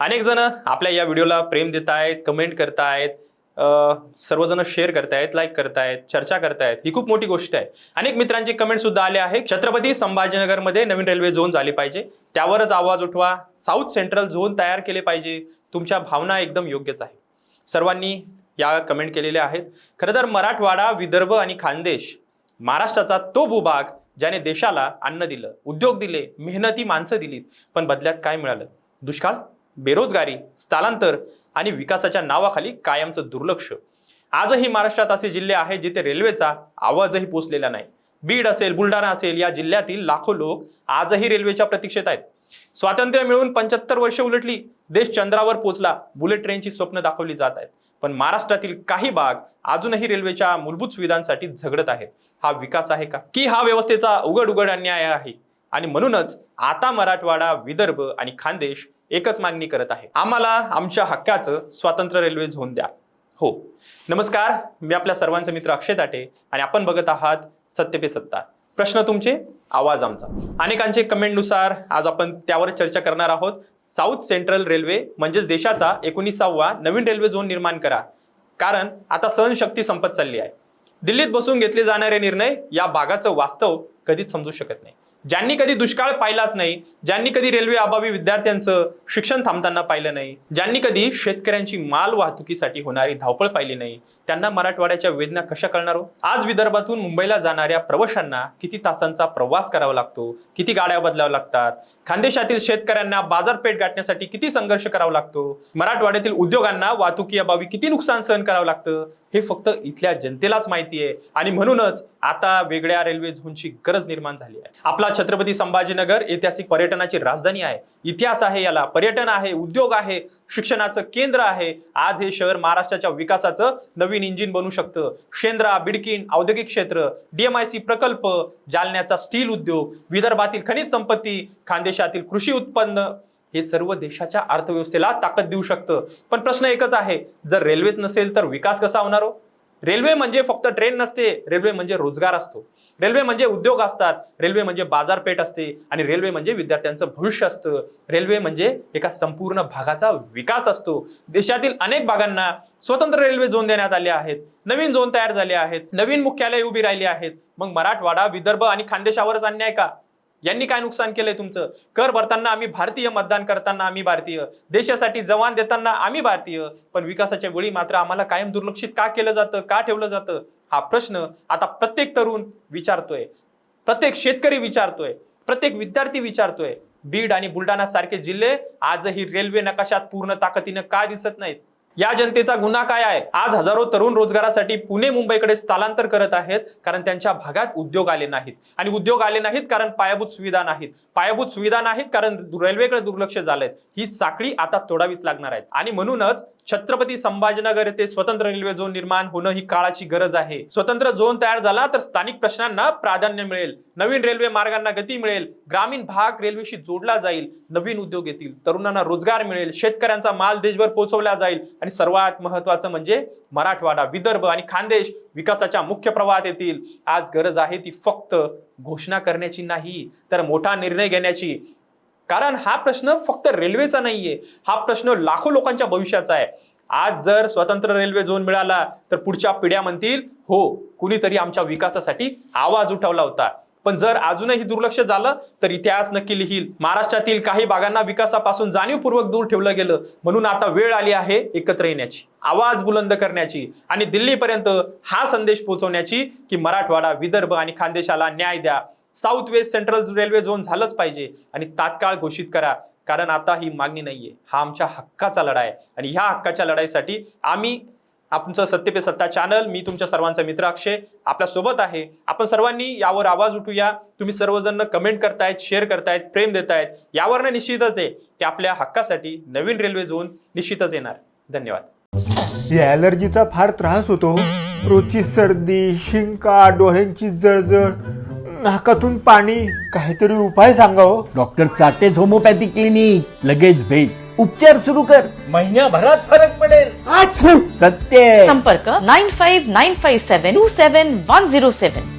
अनेक जण आपल्या या व्हिडिओला प्रेम देत आहेत, कमेंट करतायत, सर्वजण शेअर करतायत, लाईक करतायत, चर्चा करतायत. ही खूप मोठी गोष्ट आहे. अनेक मित्रांचे कमेंट सुद्धा आले आहेत. छत्रपती संभाजीनगरमध्ये नवीन रेल्वे झोन झाले पाहिजे, त्यावरच आवाज उठवा. साऊथ सेंट्रल झोन तयार केले पाहिजे. तुमच्या भावना एकदम योग्यच आहे. सर्वांनी या कमेंट केलेल्या आहेत. खरं तर मराठवाडा, विदर्भ आणि खानदेश महाराष्ट्राचा तो भूभाग ज्याने देशाला अन्न दिलं, उद्योग दिले, मेहनती माणसं दिलीत, पण बदल्यात काय मिळालं? दुष्काळ, बेरोजगारी, स्थलांतर आणि विकासाच्या नावाखाली कायमचं दुर्लक्ष. आजही महाराष्ट्रात असे जिल्हे आहेत जिथे रेल्वेचा आवाजही पोचलेला नाही. बीड असेल, बुलढाणा असेल, या जिल्ह्यातील लाखो लोक आजही रेल्वेच्या प्रतीक्षेत आहेत. स्वातंत्र्य मिळून 75 वर्ष उलटली, देश चंद्रावर पोचला, बुलेट ट्रेनची स्वप्न दाखवली जात आहेत, पण महाराष्ट्रातील काही भाग अजूनही रेल्वेच्या मूलभूत सुविधांसाठी झगडत आहेत. हा विकास आहे का, की हा व्यवस्थेचा उघड उघड अन्याय आहे? आणि म्हणूनच आता मराठवाडा, विदर्भ आणि खानदेश एकच मागणी करत आहे, आम्हाला आमच्या हक्काचं स्वतंत्र रेल्वे झोन द्या. हो, नमस्कार, मी आपल्या सर्वांचा मित्र अक्षय ताटे आणि आपण बघत आहात सत्य पे सत्ता. प्रश्न तुमचे, आवाज आमचा. अनेकांचे कमेंटनुसार आज आपण त्यावर चर्चा करणार आहोत. साऊथ सेंट्रल रेल्वे म्हणजेच देशाचा 19वा नवीन रेल्वे झोन निर्माण करा, कारण आता सहनशक्ती संपत चालली आहे. दिल्लीत बसून घेतले जाणारे निर्णय या भागाचं वास्तव कधीच समजू शकत नाही. ज्यांनी कधी दुष्काळ पाहिलाच नाही, ज्यांनी कधी रेल्वे अभावी विद्यार्थ्यांचं शिक्षण थांबताना पाहिलं नाही, ज्यांनी कधी शेतकऱ्यांची माल वाहतुकीसाठी होणारी धावपळ पाहिली नाही, त्यांना मराठवाड्याच्या वेदना कशा कळणार हो? आज विदर्भातून मुंबईला जाणाऱ्या प्रवाशांना किती तासांचा प्रवास करावा लागतो, किती गाड्या बदलाव्या लागतात, खानदेशातील शेतकऱ्यांना बाजारपेठ गाठण्यासाठी किती संघर्ष करावा लागतो, मराठवाड्यातील उद्योगांना वाहतुकी अभावी किती नुकसान सहन करावं लागतं, हे फक्त इथल्या जनतेलाच माहिती आहे. आणि म्हणूनच आता वेगळ्या रेल्वे झोनची गरज निर्माण झाली आहे. आपला छत्रपती संभाजीनगर ऐतिहासिक पर्यटनाची राजधानी आहे. इतिहास आहे याला, पर्यटन आहे, उद्योग आहे, शिक्षणाचं केंद्र आहे. आज हे शहर महाराष्ट्राच्या विकासाचं नवीन इंजिन बनू शकतं. शेंद्रा, बिडकीन औद्योगिक क्षेत्र, DMIC प्रकल्प, जालन्याचा स्टील उद्योग, विदर्भातील खनिज संपत्ती, खानदेशातील कृषी उत्पन्न, हे सर्व देशाच्या अर्थव्यवस्थेला ताकद देऊ शकतं. पण प्रश्न एकच आहे, जर रेल्वेच नसेल तर विकास कसा होणार हो? रेल्वे म्हणजे फक्त ट्रेन नसते, रेल्वे म्हणजे रोजगार असतो, रेल्वे म्हणजे उद्योग असतात, रेल्वे म्हणजे बाजारपेठ असते आणि रेल्वे म्हणजे विद्यार्थ्यांचं भविष्य असतं. रेल्वे म्हणजे एका संपूर्ण भागाचा विकास असतो. देशातील अनेक भागांना स्वतंत्र रेल्वे झोन देण्यात आले आहेत, नवीन झोन तयार झाले आहेत, नवीन मुख्यालय उभी राहिली आहेत. मग मराठवाडा, विदर्भ आणि खानदेशावरच अन्याय का? यांनी काय नुकसान केलंय तुमचं? कर भरताना आम्ही भारतीय, मतदान करताना आम्ही भारतीय, देशासाठी जवान देताना आम्ही भारतीय, पण विकासाच्या वेळी मात्र आम्हाला कायम दुर्लक्षित का केलं जातं, का ठेवलं जातं? हा प्रश्न आता प्रत्येक तरुण विचारतोय, प्रत्येक शेतकरी विचारतोय, प्रत्येक विद्यार्थी विचारतोय. बीड आणि बुलढाणा सारखे जिल्हे आजही रेल्वे नकाशात पूर्ण ताकदीनं का दिसत नाहीत? या जनतेचा गुन्हा काय आहे? आज हजारो तरुण रोजगारासाठी पुणे, मुंबईकडे स्थलांतर करत आहेत, कारण त्यांच्या भागात उद्योग आले नाहीत. आणि उद्योग आले नाहीत कारण पायाभूत सुविधा नाहीत, पायाभूत सुविधा नाहीत कारण रेल्वेकडे दुर्लक्ष झालंय. ही साखळी आता तोडावीच लागणार आहे. आणि म्हणूनच छत्रपती संभाजीनगर येथे स्वतंत्र रेल्वे झोन निर्माण होणं ही काळाची गरज आहे. स्वतंत्र झोन तयार झाला तर स्थानिक प्रश्नांना प्राधान्य मिळेल, नवीन रेल्वे मार्गांना गती मिळेल, ग्रामीण भाग रेल्वेशी जोडला जाईल, नवीन उद्योग येतील, तरुणांना रोजगार मिळेल, शेतकऱ्यांचा माल देशभर पोहोचवला जाईल आणि सर्वात महत्त्वाचं म्हणजे मराठवाडा, विदर्भ आणि खानदेश विकासाच्या मुख्य प्रवाहात येतील. आज गरज आहे ती फक्त घोषणा करण्याची नाही, तर मोठा निर्णय घेण्याची. कारण हा प्रश्न फक्त रेल्वेचा नाहीये, हा प्रश्न लाखो लोकांच्या भविष्याचा आहे. आज जर स्वतंत्र रेल्वे झोन मिळाला तर पुढच्या पिढ्या म्हणतील, हो, कुणीतरी आमच्या विकासासाठी आवाज उठवला होता. पण जर अजूनही दुर्लक्ष झालं तर इतिहास नक्की लिहील. महाराष्ट्रातील काही भागांना विकासापासून जाणीवपूर्वक दूर ठेवलं गेलं. म्हणून आता वेळ आली आहे एकत्र येण्याची, आवाज बुलंद करण्याची आणि दिल्लीपर्यंत हा संदेश पोहोचवण्याची की मराठवाडा, विदर्भ आणि खानदेशाला न्याय द्या. South west central railway zone झालंच पाहिजे आणि तात्काळ घोषित करा. कारण आता ही मागणी नाहीये, हा आमच्या हक्काचा लढा आहे. आणि ह्या हक्काच्या लढाईसाठी आम्ही, आमचं सत्य पे सत्ता चॅनल, मी तुमच्या सर्वांचा मित्र अक्षय आपल्या सोबत आहे. आपण सर्वांनी यावर आवाज उठूया. तुम्ही सर्वजण कमेंट करतायत, शेअर करतायत, प्रेम देतायत, यावरनं निश्चितच आहे की आपल्या हक्कासाठी नवीन रेल्वे झोन निश्चितच येणार. धन्यवाद. या ॲलर्जीचा फार त्रास होतो. रोजची सर्दी, शिंका, डोळ्यांची जळजळ, नाकातून पाणी, काहीतरी उपाय सांगा हो. डॉक्टर चाटेज होमिओपॅथी क्लिनिक, लगेच भेट, उपचार सुरू कर, महिन्याभरात फरक पडेल. अच्छा, सत्य. संपर्क 9595727107.